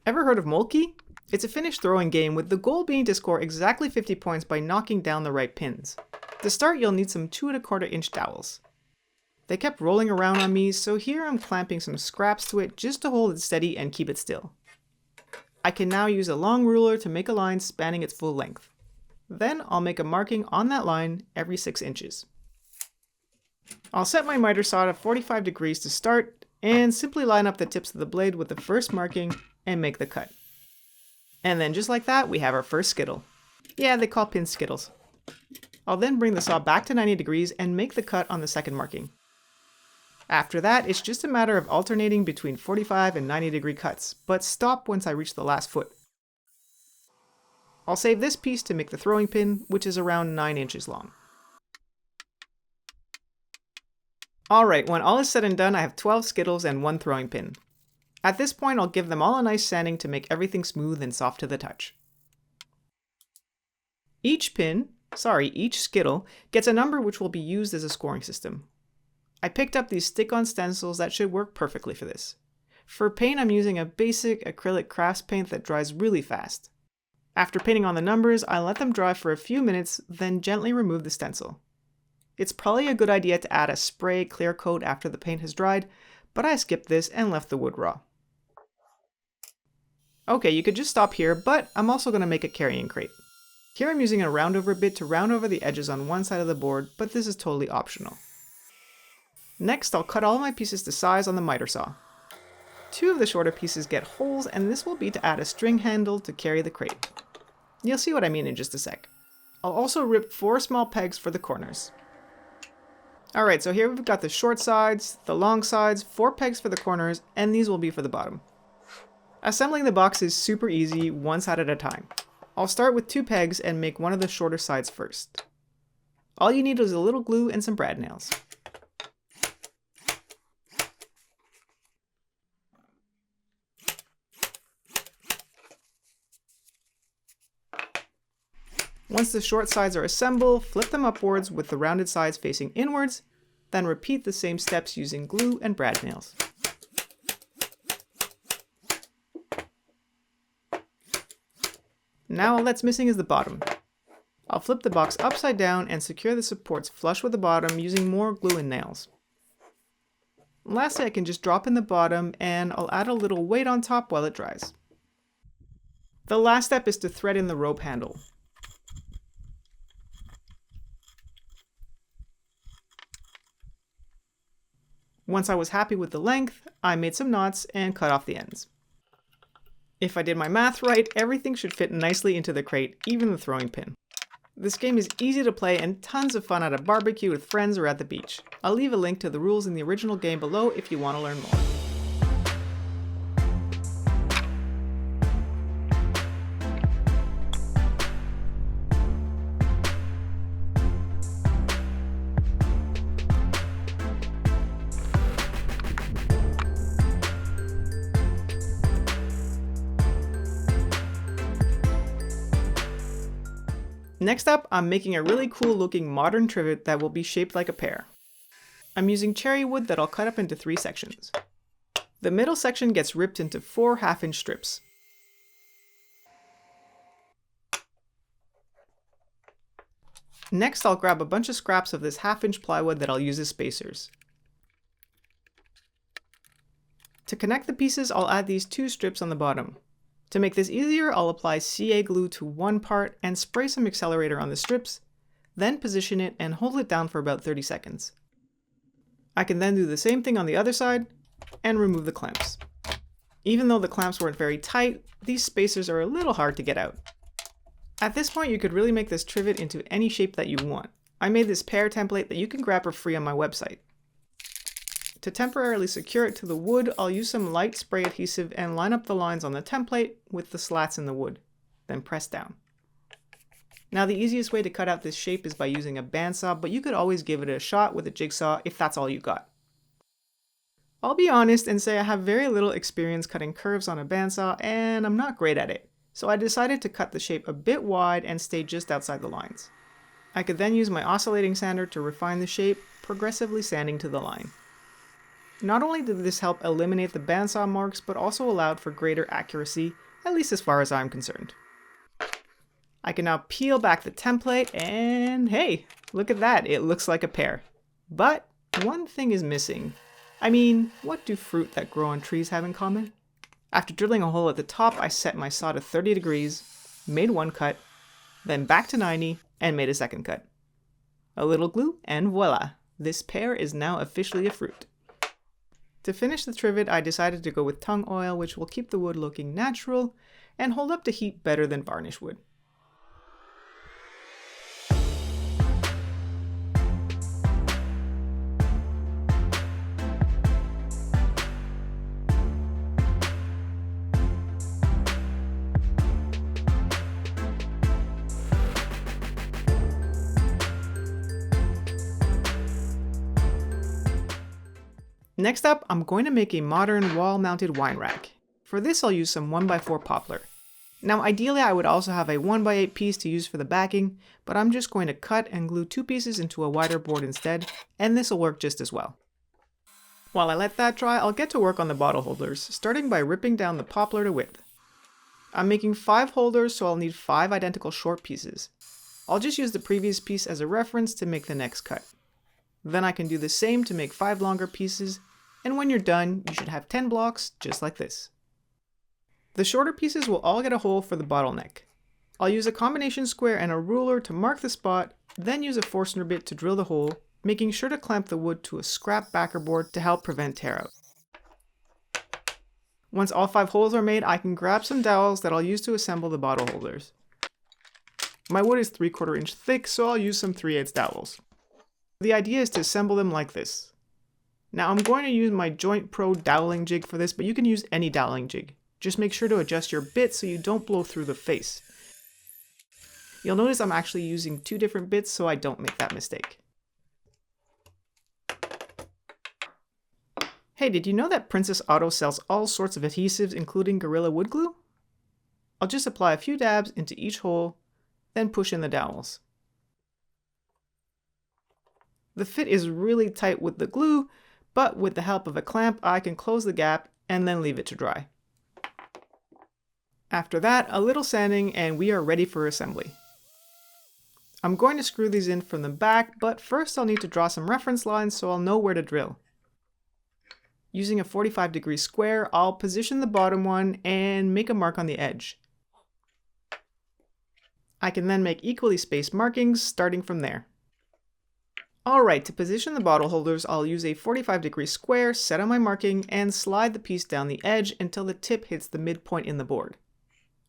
Ever heard of Molkky? It's a Finnish throwing game with the goal being to score exactly 50 points by knocking down the right pins. To start, you'll need some 2¼ inch dowels. They kept rolling around on me, so here I'm clamping some scraps to it just to hold it steady and keep it still. I can now use a long ruler to make a line spanning its full length. Then I'll make a marking on that line every 6 inches. I'll set my miter saw to 45 degrees to start, and simply line up the tips of the blade with the first marking and make the cut. And then just like that, we have our first skittle. Yeah, they call pins skittles. I'll then bring the saw back to 90 degrees and make the cut on the second marking. After that, it's just a matter of alternating between 45 and 90 degree cuts, but stop once I reach the last foot. I'll save this piece to make the throwing pin, which is around 9 inches long. Alright, when all is said and done, I have 12 skittles and 1 throwing pin. At this point, I'll give them all a nice sanding to make everything smooth and soft to the touch. Each skittle gets a number which will be used as a scoring system. I picked up these stick-on stencils that should work perfectly for this. For paint, I'm using a basic acrylic crafts paint that dries really fast. After painting on the numbers, I let them dry for a few minutes, then gently remove the stencil. It's probably a good idea to add a spray clear coat after the paint has dried, but I skipped this and left the wood raw. Okay, you could just stop here, but I'm also going to make a carrying crate. Here I'm using a roundover bit to round over the edges on one side of the board, but this is totally optional. Next, I'll cut all my pieces to size on the miter saw. 2 of the shorter pieces get holes, and this will be to add a string handle to carry the crate. You'll see what I mean in just a sec. I'll also rip 4 small pegs for the corners. Alright, so here we've got the short sides, the long sides, 4 pegs for the corners, and these will be for the bottom. Assembling the box is super easy, one side at a time. I'll start with 2 pegs and make one of the shorter sides first. All you need is a little glue and some brad nails. Once the short sides are assembled, flip them upwards with the rounded sides facing inwards, then repeat the same steps using glue and brad nails. Now all that's missing is the bottom. I'll flip the box upside down and secure the supports flush with the bottom using more glue and nails. Lastly, I can just drop in the bottom and I'll add a little weight on top while it dries. The last step is to thread in the rope handle. Once I was happy with the length, I made some knots and cut off the ends. If I did my math right, everything should fit nicely into the crate, even the throwing pin. This game is easy to play and tons of fun at a barbecue with friends or at the beach. I'll leave a link to the rules in the original game below if you want to learn more. Next up, I'm making a really cool looking modern trivet that will be shaped like a pear. I'm using cherry wood that I'll cut up into 3 sections. The middle section gets ripped into 4 half-inch strips. Next, I'll grab a bunch of scraps of this half-inch plywood that I'll use as spacers. To connect the pieces, I'll add these 2 strips on the bottom. To make this easier, I'll apply CA glue to one part and spray some accelerator on the strips, then position it and hold it down for about 30 seconds. I can then do the same thing on the other side and remove the clamps. Even though the clamps weren't very tight, these spacers are a little hard to get out. At this point, you could really make this trivet into any shape that you want. I made this pear template that you can grab for free on my website. To temporarily secure it to the wood, I'll use some light spray adhesive and line up the lines on the template with the slats in the wood, then press down. Now the easiest way to cut out this shape is by using a bandsaw, but you could always give it a shot with a jigsaw if that's all you got. I'll be honest and say I have very little experience cutting curves on a bandsaw and I'm not great at it, so I decided to cut the shape a bit wide and stay just outside the lines. I could then use my oscillating sander to refine the shape, progressively sanding to the line. Not only did this help eliminate the bandsaw marks, but also allowed for greater accuracy, at least as far as I'm concerned. I can now peel back the template and hey, look at that, it looks like a pear. But one thing is missing. I mean, what do fruit that grow on trees have in common? After drilling a hole at the top, I set my saw to 30 degrees, made one cut, then back to 90, and made a second cut. A little glue, and voila! This pear is now officially a fruit. To finish the trivet, I decided to go with tung oil, which will keep the wood looking natural and hold up to heat better than varnish would. Next up, I'm going to make a modern wall-mounted wine rack. For this, I'll use some 1x4 poplar. Now ideally I would also have a 1x8 piece to use for the backing, but I'm just going to cut and glue 2 pieces into a wider board instead, and this will work just as well. While I let that dry, I'll get to work on the bottle holders, starting by ripping down the poplar to width. I'm making 5 holders, so I'll need 5 identical short pieces. I'll just use the previous piece as a reference to make the next cut. Then I can do the same to make 5 longer pieces, and when you're done, you should have 10 blocks just like this. The shorter pieces will all get a hole for the bottleneck. I'll use a combination square and a ruler to mark the spot, then use a Forstner bit to drill the hole, making sure to clamp the wood to a scrap backer board to help prevent tear out. Once all 5 holes are made, I can grab some dowels that I'll use to assemble the bottle holders. My wood is 3/4 inch thick, so I'll use some 3/8 dowels. The idea is to assemble them like this. Now I'm going to use my Joint Pro doweling jig for this, but you can use any doweling jig. Just make sure to adjust your bit so you don't blow through the face. You'll notice I'm actually using 2 different bits so I don't make that mistake. Hey, did you know that Princess Auto sells all sorts of adhesives including Gorilla Wood Glue? I'll just apply a few dabs into each hole, then push in the dowels. The fit is really tight with the glue, but with the help of a clamp I can close the gap and then leave it to dry. After that, a little sanding and we are ready for assembly. I'm going to screw these in from the back, but first I'll need to draw some reference lines so I'll know where to drill. Using a 45-degree square, I'll position the bottom one and make a mark on the edge. I can then make equally spaced markings starting from there. Alright, to position the bottle holders, I'll use a 45-degree square, set on my marking, and slide the piece down the edge until the tip hits the midpoint in the board.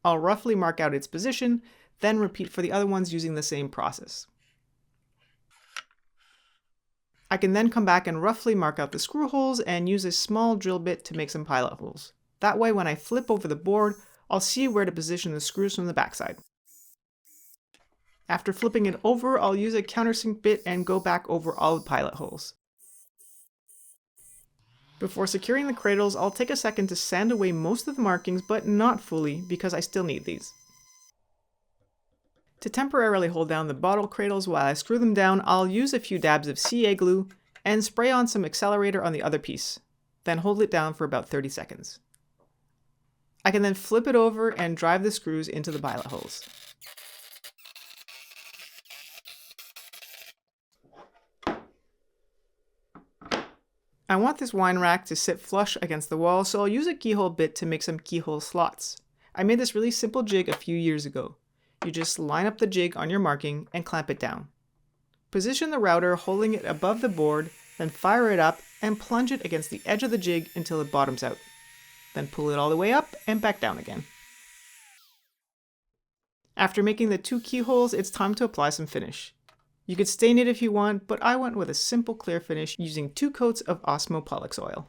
I'll roughly mark out its position, then repeat for the other ones using the same process. I can then come back and roughly mark out the screw holes and use a small drill bit to make some pilot holes. That way when I flip over the board, I'll see where to position the screws from the backside. After flipping it over, I'll use a countersink bit and go back over all the pilot holes. Before securing the cradles, I'll take a second to sand away most of the markings, but not fully because I still need these. To temporarily hold down the bottle cradles while I screw them down, I'll use a few dabs of CA glue and spray on some accelerator on the other piece, then hold it down for about 30 seconds. I can then flip it over and drive the screws into the pilot holes. I want this wine rack to sit flush against the wall, so I'll use a keyhole bit to make some keyhole slots. I made this really simple jig a few years ago. You just line up the jig on your marking and clamp it down. Position the router holding it above the board, then fire it up and plunge it against the edge of the jig until it bottoms out. Then pull it all the way up and back down again. After making the 2 keyholes, it's time to apply some finish. You could stain it if you want, but I went with a simple clear finish using 2 coats of Osmo Pollux oil.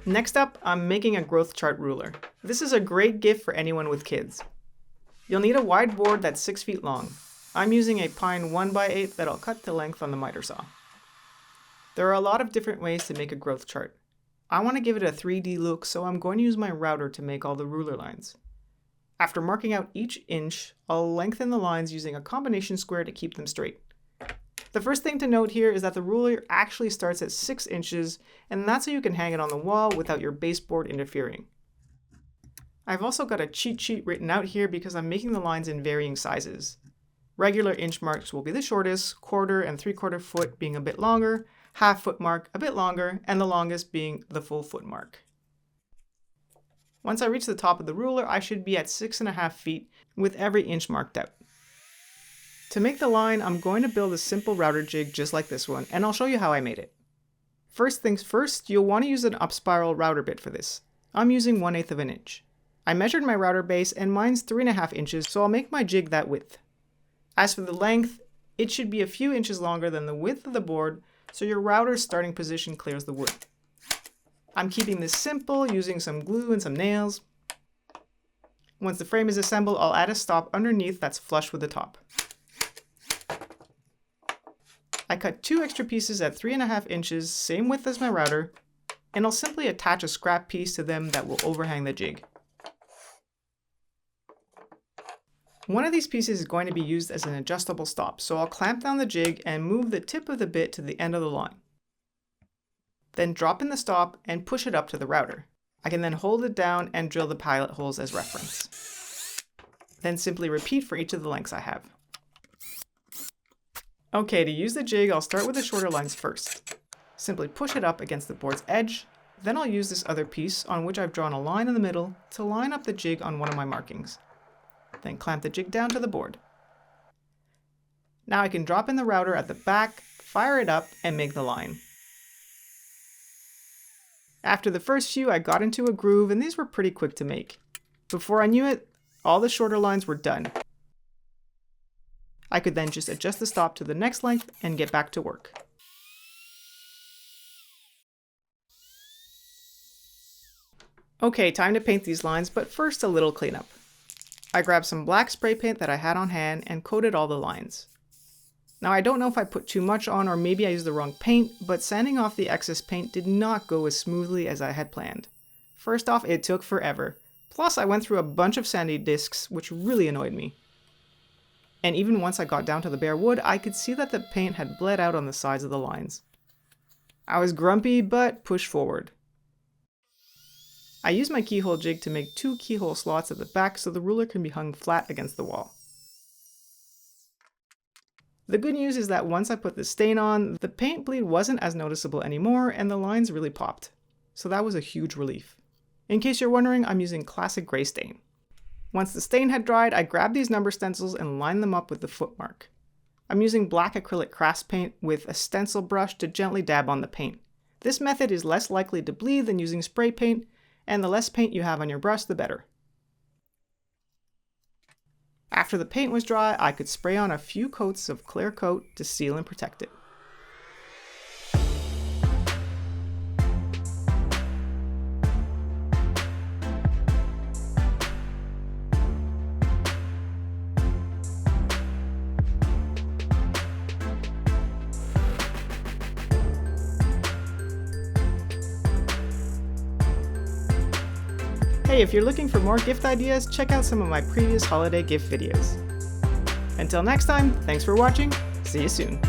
Next up, I'm making a growth chart ruler. This is a great gift for anyone with kids. You'll need a wide board that's 6 feet long. I'm using a pine 1x8 that I'll cut to length on the miter saw. There are a lot of different ways to make a growth chart. I want to give it a 3D look, so I'm going to use my router to make all the ruler lines. After marking out each inch, I'll lengthen the lines using a combination square to keep them straight. The first thing to note here is that the ruler actually starts at 6 inches, and that's so you can hang it on the wall without your baseboard interfering. I've also got a cheat sheet written out here because I'm making the lines in varying sizes. Regular inch marks will be the shortest, 1/4 and 3/4 foot being a bit longer, 1/2 foot mark a bit longer, and the longest being the full foot mark. Once I reach the top of the ruler, I should be at 6.5 feet with every inch marked out. To make the line, I'm going to build a simple router jig just like this one, and I'll show you how I made it. First things first, you'll want to use an up spiral router bit for this. I'm using 1/8 of an inch. I measured my router base and mine's 3.5 inches, so I'll make my jig that width. As for the length, it should be a few inches longer than the width of the board, so your router's starting position clears the wood. I'm keeping this simple, using some glue and some nails. Once the frame is assembled, I'll add a stop underneath that's flush with the top. I cut 2 extra pieces at 3.5 inches, same width as my router, and I'll simply attach a scrap piece to them that will overhang the jig. One of these pieces is going to be used as an adjustable stop, so I'll clamp down the jig and move the tip of the bit to the end of the line. Then drop in the stop and push it up to the router. I can then hold it down and drill the pilot holes as reference. Then simply repeat for each of the lengths I have. Okay, to use the jig, I'll start with the shorter lines first. Simply push it up against the board's edge, then I'll use this other piece on which I've drawn a line in the middle to line up the jig on one of my markings. Then clamp the jig down to the board. Now I can drop in the router at the back, fire it up, and make the line. After the first few, I got into a groove, and these were pretty quick to make. Before I knew it, all the shorter lines were done. I could then just adjust the stop to the next length and get back to work. Okay, time to paint these lines, but first a little cleanup. I grabbed some black spray paint that I had on hand and coated all the lines. Now I don't know if I put too much on or maybe I used the wrong paint, but sanding off the excess paint did not go as smoothly as I had planned. First off, it took forever. Plus I went through a bunch of sandy discs, which really annoyed me. And even once I got down to the bare wood, I could see that the paint had bled out on the sides of the lines. I was grumpy, but pushed forward. I used my keyhole jig to make 2 keyhole slots at the back so the ruler can be hung flat against the wall. The good news is that once I put the stain on, the paint bleed wasn't as noticeable anymore and the lines really popped. So that was a huge relief. In case you're wondering, I'm using classic gray stain. Once the stain had dried, I grabbed these number stencils and lined them up with the footmark. I'm using black acrylic crafts paint with a stencil brush to gently dab on the paint. This method is less likely to bleed than using spray paint, and the less paint you have on your brush, the better. After the paint was dry, I could spray on a few coats of clear coat to seal and protect it. Hey, if you're looking for more gift ideas, check out some of my previous holiday gift videos. Until next time, thanks for watching, see you soon.